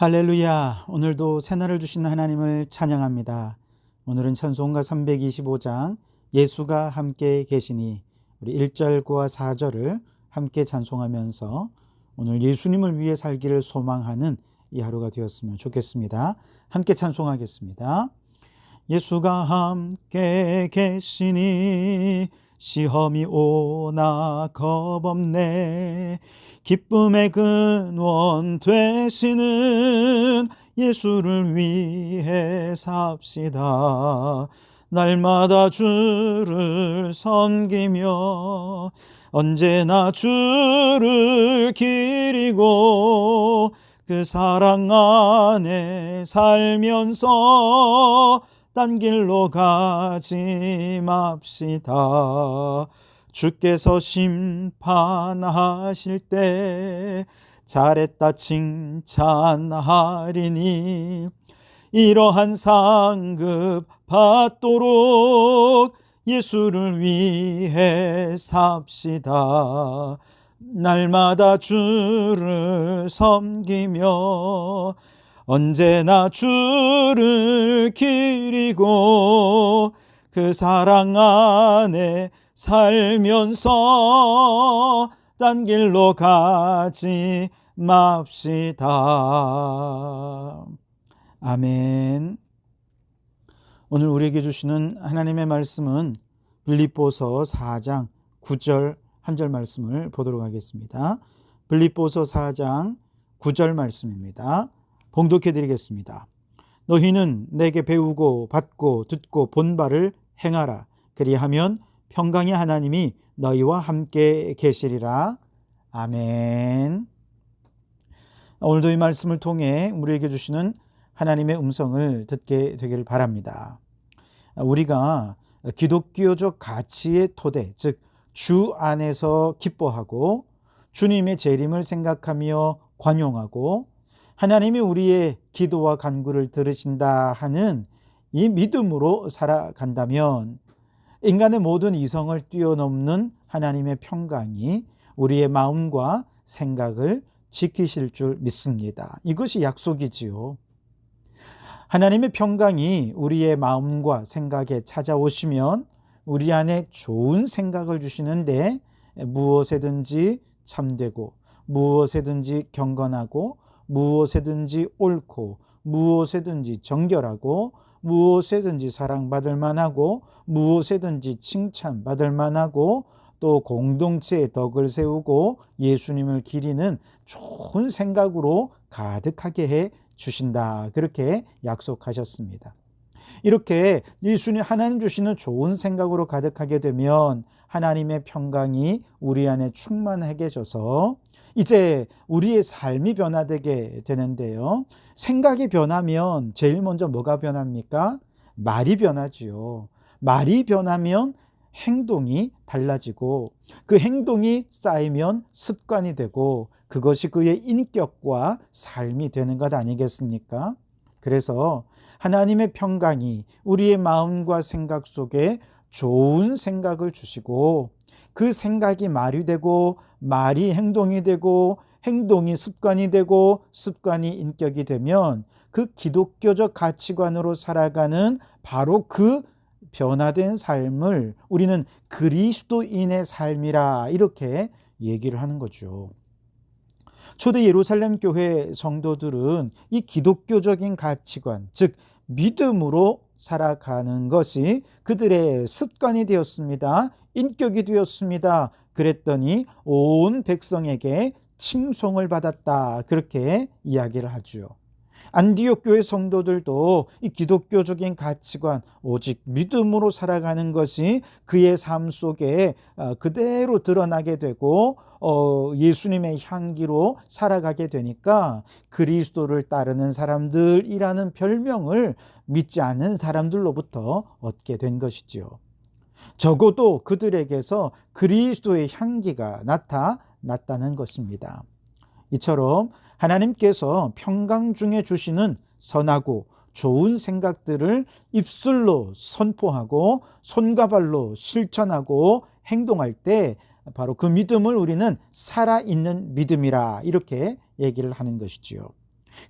할렐루야. 오늘도 새날을 주신 하나님을 찬양합니다. 오늘은 찬송가 325장 예수가 함께 계시니 우리 1절과 4절을 함께 찬송하면서 오늘 예수님을 위해 살기를 소망하는 이 하루가 되었으면 좋겠습니다. 함께 찬송하겠습니다. 예수가 함께 계시니 시험이 오나 겁없네. 기쁨의 근원 되시는 예수를 위해 삽시다. 날마다 주를 섬기며 언제나 주를 기리고 그 사랑 안에 살면서 딴 길로 가지 맙시다. 주께서 심판하실 때 잘했다 칭찬하리니 이러한 상급 받도록 예수를 위해 삽시다. 날마다 주를 섬기며 언제나 주를 기리고 그 사랑 안에 살면서 딴 길로 가지 맙시다. 아멘. 오늘 우리에게 주시는 하나님의 말씀은 빌립보서 4장 9절 한 절 말씀을 보도록 하겠습니다. 빌립보서 4장 9절 말씀입니다. 봉독해 드리겠습니다. 너희는 내게 배우고 받고 듣고 본 바를 행하라. 그리하면 평강의 하나님이 너희와 함께 계시리라. 아멘. 오늘도 이 말씀을 통해 우리에게 주시는 하나님의 음성을 듣게 되기를 바랍니다. 우리가 기독교적 가치의 토대, 즉 주 안에서 기뻐하고 주님의 재림을 생각하며 관용하고 하나님이 우리의 기도와 간구를 들으신다 하는 이 믿음으로 살아간다면 인간의 모든 이성을 뛰어넘는 하나님의 평강이 우리의 마음과 생각을 지키실 줄 믿습니다. 이것이 약속이지요. 하나님의 평강이 우리의 마음과 생각에 찾아오시면 우리 안에 좋은 생각을 주시는데 무엇에든지 참되고 무엇에든지 경건하고 무엇에든지 옳고 무엇에든지 정결하고 무엇에든지 사랑받을 만하고 무엇에든지 칭찬받을 만하고 또 공동체의 덕을 세우고 예수님을 기리는 좋은 생각으로 가득하게 해 주신다. 그렇게 약속하셨습니다. 이렇게 예수님 하나님 주시는 좋은 생각으로 가득하게 되면 하나님의 평강이 우리 안에 충만하게 해져서 이제 우리의 삶이 변화되게 되는데요. 생각이 변하면 제일 먼저 뭐가 변합니까? 말이 변하지요. 말이 변하면 행동이 달라지고 그 행동이 쌓이면 습관이 되고 그것이 그의 인격과 삶이 되는 것 아니겠습니까? 그래서 하나님의 평강이 우리의 마음과 생각 속에 좋은 생각을 주시고 그 생각이 말이 되고 말이 행동이 되고 행동이 습관이 되고 습관이 인격이 되면 그 기독교적 가치관으로 살아가는 바로 그 변화된 삶을 우리는 그리스도인의 삶이라 이렇게 얘기를 하는 거죠. 초대 예루살렘 교회 성도들은 이 기독교적인 가치관, 즉 믿음으로 살아가는 것이 그들의 습관이 되었습니다. 인격이 되었습니다. 그랬더니 온 백성에게 칭송을 받았다. 그렇게 이야기를 하죠. 안디옥 교회 성도들도 이 기독교적인 가치관, 오직 믿음으로 살아가는 것이 그의 삶 속에 그대로 드러나게 되고 예수님의 향기로 살아가게 되니까 그리스도를 따르는 사람들이라는 별명을 믿지 않는 사람들로부터 얻게 된 것이지요. 적어도 그들에게서 그리스도의 향기가 나타났다는 것입니다. 이처럼 하나님께서 평강 중에 주시는 선하고 좋은 생각들을 입술로 선포하고 손과 발로 실천하고 행동할 때 바로 그 믿음을 우리는 살아있는 믿음이라 이렇게 얘기를 하는 것이지요.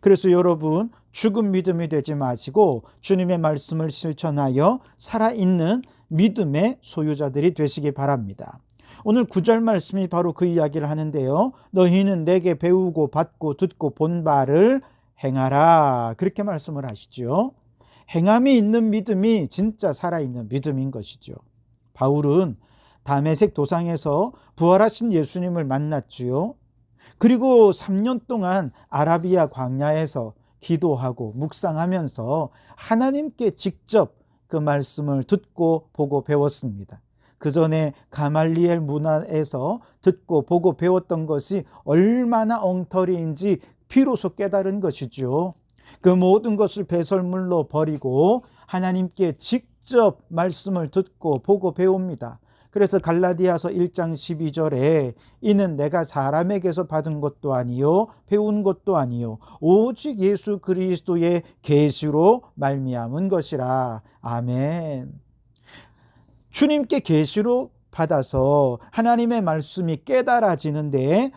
그래서 여러분, 죽은 믿음이 되지 마시고 주님의 말씀을 실천하여 살아있는 믿음의 소유자들이 되시기 바랍니다. 오늘 9절 말씀이 바로 그 이야기를 하는데요. 너희는 내게 배우고 받고 듣고 본 바를 행하라. 그렇게 말씀을 하시죠. 행함이 있는 믿음이 진짜 살아있는 믿음인 것이죠. 바울은 다메섹 도상에서 부활하신 예수님을 만났지요. 그리고 3년 동안 아라비아 광야에서 기도하고 묵상하면서 하나님께 직접 그 말씀을 듣고 보고 배웠습니다. 그 전에 가말리엘 문화에서 듣고 보고 배웠던 것이 얼마나 엉터리인지 비로소 깨달은 것이죠. 그 모든 것을 배설물로 버리고 하나님께 직접 말씀을 듣고 보고 배웁니다. 그래서 갈라디아서 1장 12절에 이는 내가 사람에게서 받은 것도 아니요 배운 것도 아니요 오직 예수 그리스도의 계시로 말미암은 것이라. 아멘. 주님께 계시로 받아서 하나님의 말씀이 깨달아지는데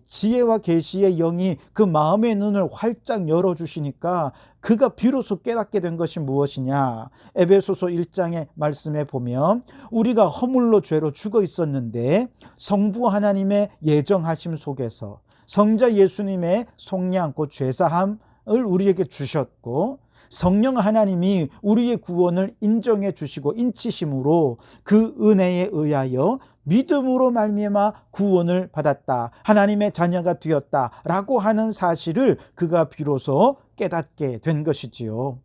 지혜와 계시의 영이 그 마음의 눈을 활짝 열어주시니까 그가 비로소 깨닫게 된 것이 무엇이냐. 에베소서 1장의 말씀에 보면 우리가 허물로 죄로 죽어 있었는데 성부 하나님의 예정하심 속에서 성자 예수님의 속량 곧 죄사함을 우리에게 주셨고 성령 하나님이 우리의 구원을 인정해 주시고 인치심으로 그 은혜에 의하여 믿음으로 말미암아 구원을 받았다. 하나님의 자녀가 되었다라고 하는 사실을 그가 비로소 깨닫게 된 것이지요.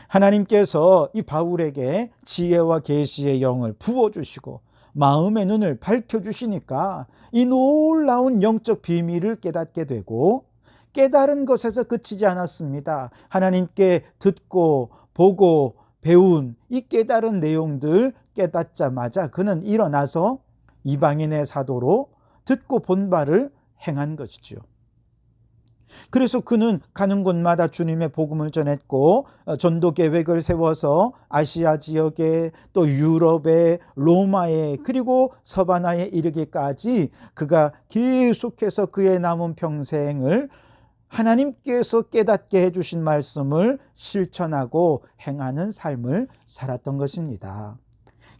하나님께서 이 바울에게 지혜와 계시의 영을 부어주시고 마음의 눈을 밝혀주시니까 이 놀라운 영적 비밀을 깨닫게 되고 깨달은 것에서 그치지 않았습니다. 하나님께 듣고 보고 배운 이 깨달은 내용들 깨닫자마자 그는 일어나서 이방인의 사도로 듣고 본 바를 행한 것이죠. 그래서 그는 가는 곳마다 주님의 복음을 전했고 전도 계획을 세워서 아시아 지역에 또 유럽에 로마에 그리고 서바나에 이르기까지 그가 계속해서 그의 남은 평생을 하나님께서 깨닫게 해주신 말씀을 실천하고 행하는 삶을 살았던 것입니다.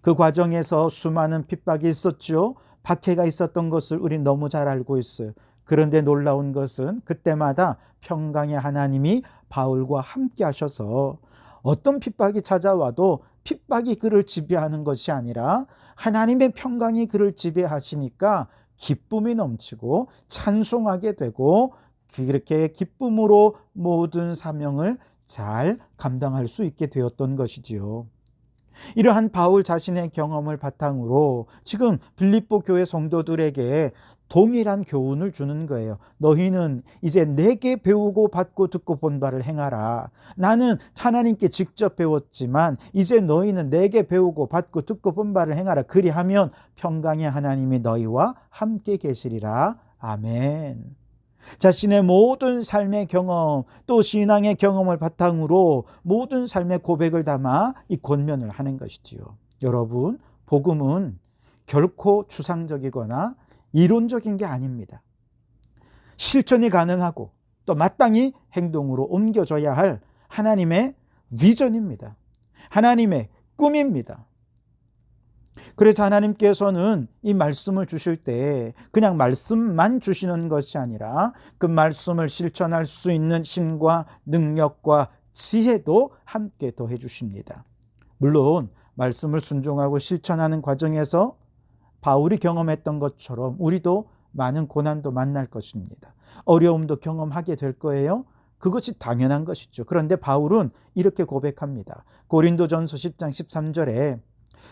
그 과정에서 수많은 핍박이 있었죠. 박해가 있었던 것을 우린 너무 잘 알고 있어요. 그런데 놀라운 것은 그때마다 평강의 하나님이 바울과 함께 하셔서 어떤 핍박이 찾아와도 핍박이 그를 지배하는 것이 아니라 하나님의 평강이 그를 지배하시니까 기쁨이 넘치고 찬송하게 되고 그렇게 기쁨으로 모든 사명을 잘 감당할 수 있게 되었던 것이지요. 이러한 바울 자신의 경험을 바탕으로 지금 빌립보 교회 성도들에게 동일한 교훈을 주는 거예요. 너희는 이제 내게 배우고 받고 듣고 본 바를 행하라. 나는 하나님께 직접 배웠지만 이제 너희는 내게 배우고 받고 듣고 본 바를 행하라. 그리하면 평강의 하나님이 너희와 함께 계시리라. 아멘. 자신의 모든 삶의 경험 또 신앙의 경험을 바탕으로 모든 삶의 고백을 담아 이 권면을 하는 것이지요. 여러분, 복음은 결코 추상적이거나 이론적인 게 아닙니다. 실천이 가능하고 또 마땅히 행동으로 옮겨져야 할 하나님의 비전입니다. 하나님의 꿈입니다. 그래서 하나님께서는 이 말씀을 주실 때 그냥 말씀만 주시는 것이 아니라 그 말씀을 실천할 수 있는 힘과 능력과 지혜도 함께 더해 주십니다. 물론 말씀을 순종하고 실천하는 과정에서 바울이 경험했던 것처럼 우리도 많은 고난도 만날 것입니다. 어려움도 경험하게 될 거예요. 그것이 당연한 것이죠. 그런데 바울은 이렇게 고백합니다. 고린도전서 10장 13절에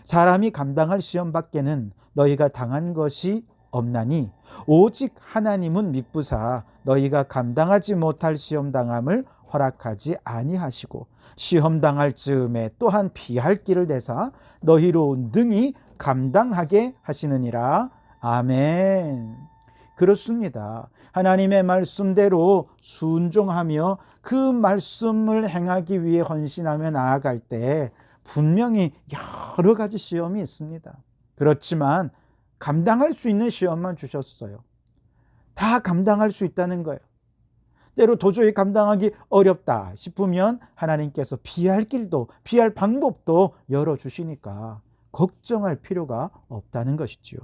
사람이 감당할 시험 밖에는 너희가 당한 것이 없나니 오직 하나님은 미쁘사 너희가 감당하지 못할 시험 당함을 허락하지 아니하시고 시험 당할 즈음에 또한 피할 길을 내사 너희로 능히 감당하게 하시느니라. 아멘. 그렇습니다. 하나님의 말씀대로 순종하며 그 말씀을 행하기 위해 헌신하며 나아갈 때 분명히 여러 가지 시험이 있습니다. 그렇지만 감당할 수 있는 시험만 주셨어요. 다 감당할 수 있다는 거예요. 때로 도저히 감당하기 어렵다 싶으면 하나님께서 피할 길도 피할 방법도 열어주시니까 걱정할 필요가 없다는 것이지요.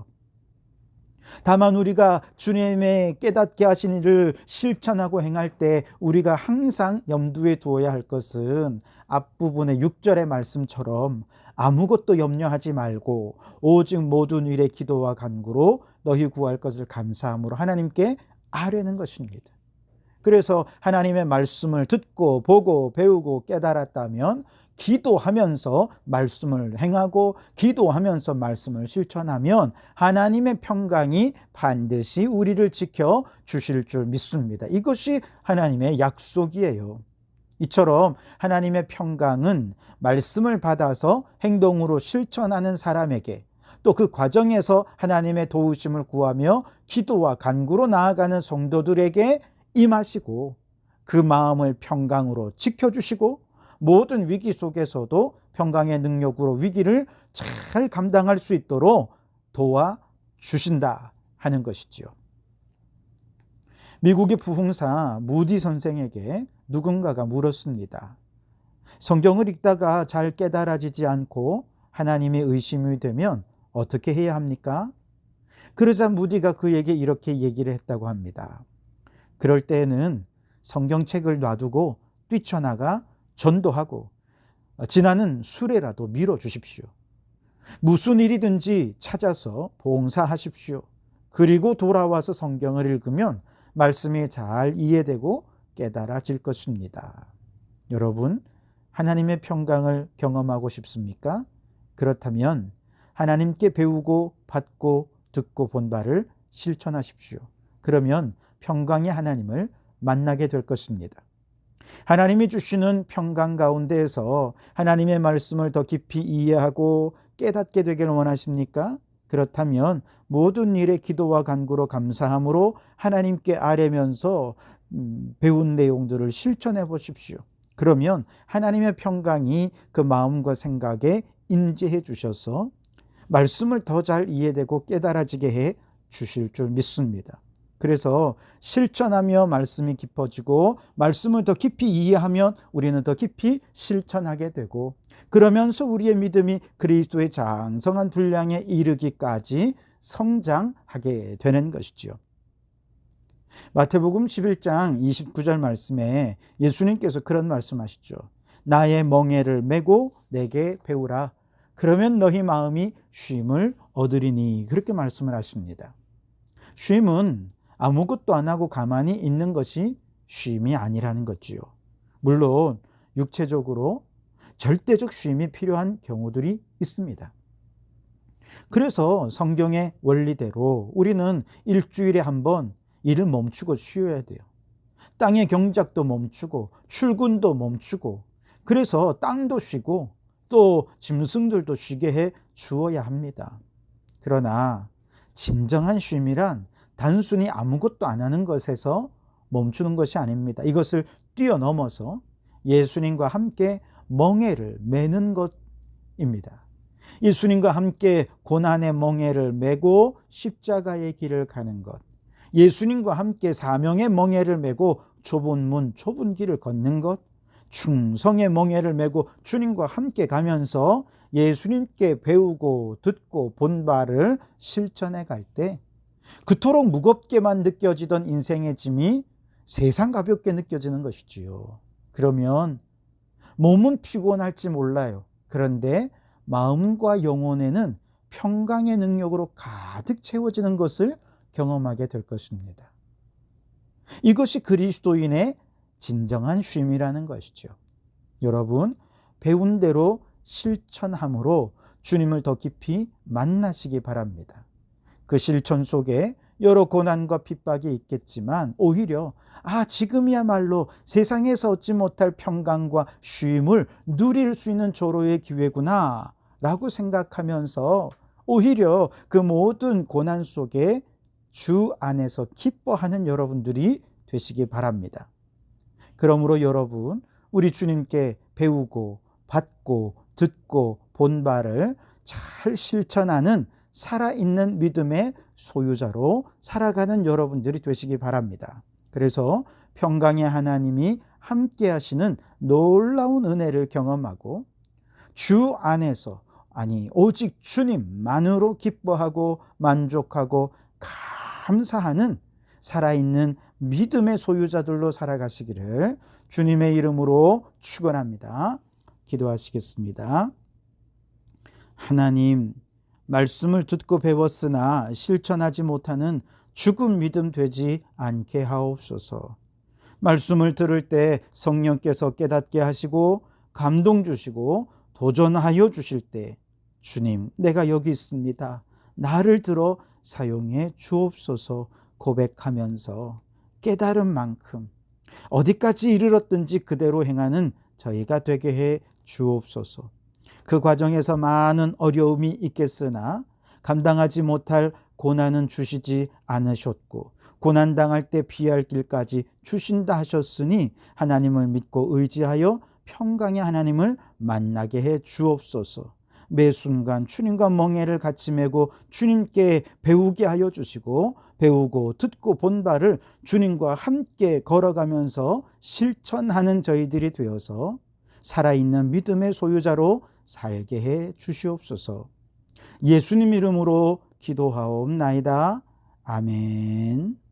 다만 우리가 주님의 깨닫게 하신 일을 실천하고 행할 때 우리가 항상 염두에 두어야 할 것은 앞부분의 6절의 말씀처럼 아무것도 염려하지 말고 오직 모든 일에 기도와 간구로 너희 구할 것을 감사함으로 하나님께 아뢰는 것입니다. 그래서 하나님의 말씀을 듣고 보고 배우고 깨달았다면 기도하면서 말씀을 행하고 기도하면서 말씀을 실천하면 하나님의 평강이 반드시 우리를 지켜 주실 줄 믿습니다. 이것이 하나님의 약속이에요. 이처럼 하나님의 평강은 말씀을 받아서 행동으로 실천하는 사람에게 또 그 과정에서 하나님의 도우심을 구하며 기도와 간구로 나아가는 성도들에게 임하시고 그 마음을 평강으로 지켜주시고 모든 위기 속에서도 평강의 능력으로 위기를 잘 감당할 수 있도록 도와주신다 하는 것이지요. 미국의 부흥사 무디 선생에게 누군가가 물었습니다. 성경을 읽다가 잘 깨달아지지 않고 하나님의 의심이 되면 어떻게 해야 합니까? 그러자 무디가 그에게 이렇게 얘기를 했다고 합니다. 그럴 때에는 성경책을 놔두고 뛰쳐나가 전도하고 지나는 수레라도 밀어주십시오. 무슨 일이든지 찾아서 봉사하십시오. 그리고 돌아와서 성경을 읽으면 말씀이 잘 이해되고 깨달아질 것입니다. 여러분, 하나님의 평강을 경험하고 싶습니까? 그렇다면 하나님께 배우고 받고 듣고 본 바를 실천하십시오. 그러면 평강의 하나님을 만나게 될 것입니다. 하나님이 주시는 평강 가운데에서 하나님의 말씀을 더 깊이 이해하고 깨닫게 되길 원하십니까? 그렇다면 모든 일에 기도와 간구로 감사함으로 하나님께 아뢰면서 배운 내용들을 실천해 보십시오. 그러면 하나님의 평강이 그 마음과 생각에 임재해 주셔서 말씀을 더 잘 이해되고 깨달아지게 해 주실 줄 믿습니다. 그래서 실천하며 말씀이 깊어지고 말씀을 더 깊이 이해하면 우리는 더 깊이 실천하게 되고 그러면서 우리의 믿음이 그리스도의 장성한 분량에 이르기까지 성장하게 되는 것이지요. 마태복음 11장 29절 말씀에 예수님께서 그런 말씀하시죠. 나의 멍에를 메고 내게 배우라. 그러면 너희 마음이 쉼을 얻으리니. 그렇게 말씀을 하십니다. 쉼은 아무것도 안 하고 가만히 있는 것이 쉼이 아니라는 거지요. 물론 육체적으로 절대적 쉼이 필요한 경우들이 있습니다. 그래서 성경의 원리대로 우리는 일주일에 한 번 일을 멈추고 쉬어야 돼요. 땅의 경작도 멈추고 출근도 멈추고 그래서 땅도 쉬고 또 짐승들도 쉬게 해 주어야 합니다. 그러나 진정한 쉼이란 단순히 아무것도 안 하는 것에서 멈추는 것이 아닙니다. 이것을 뛰어넘어서 예수님과 함께 멍에를 매는 것입니다. 예수님과 함께 고난의 멍에를 메고 십자가의 길을 가는 것, 예수님과 함께 사명의 멍에를 메고 좁은 문, 좁은 길을 걷는 것, 충성의 멍에를 메고 주님과 함께 가면서 예수님께 배우고 듣고 본 바를 실천해 갈 때 그토록 무겁게만 느껴지던 인생의 짐이 세상 가볍게 느껴지는 것이지요. 그러면 몸은 피곤할지 몰라요. 그런데 마음과 영혼에는 평강의 능력으로 가득 채워지는 것을 경험하게 될 것입니다. 이것이 그리스도인의 진정한 쉼이라는 것이죠. 여러분, 배운 대로 실천함으로 주님을 더 깊이 만나시기 바랍니다. 그 실천 속에 여러 고난과 핍박이 있겠지만 오히려 지금이야말로 세상에서 얻지 못할 평강과 쉼을 누릴 수 있는 조로의 기회구나 라고 생각하면서 오히려 그 모든 고난 속에 주 안에서 기뻐하는 여러분들이 되시기 바랍니다. 그러므로 여러분, 우리 주님께 배우고 받고 듣고 본 바를 잘 실천하는 살아있는 믿음의 소유자로 살아가는 여러분들이 되시기 바랍니다. 그래서 평강의 하나님이 함께 하시는 놀라운 은혜를 경험하고 주 안에서, 오직 주님만으로 기뻐하고 만족하고 감사하는 살아있는 믿음의 소유자들로 살아가시기를 주님의 이름으로 축원합니다. 기도하시겠습니다. 하나님, 말씀을 듣고 배웠으나 실천하지 못하는 죽은 믿음 되지 않게 하옵소서. 말씀을 들을 때 성령께서 깨닫게 하시고 감동 주시고 도전하여 주실 때 주님, 내가 여기 있습니다. 나를 들어 사용해 주옵소서 고백하면서 깨달은 만큼 어디까지 이르렀든지 그대로 행하는 저희가 되게 해 주옵소서. 그 과정에서 많은 어려움이 있겠으나 감당하지 못할 고난은 주시지 않으셨고 고난당할 때 피할 길까지 주신다 하셨으니 하나님을 믿고 의지하여 평강의 하나님을 만나게 해 주옵소서. 매 순간 주님과 멍에를 같이 메고 주님께 배우게 하여 주시고 배우고 듣고 본 바를 주님과 함께 걸어가면서 실천하는 저희들이 되어서 살아있는 믿음의 소유자로 살게 해 주시옵소서. 예수님 이름으로 기도하옵나이다. 아멘.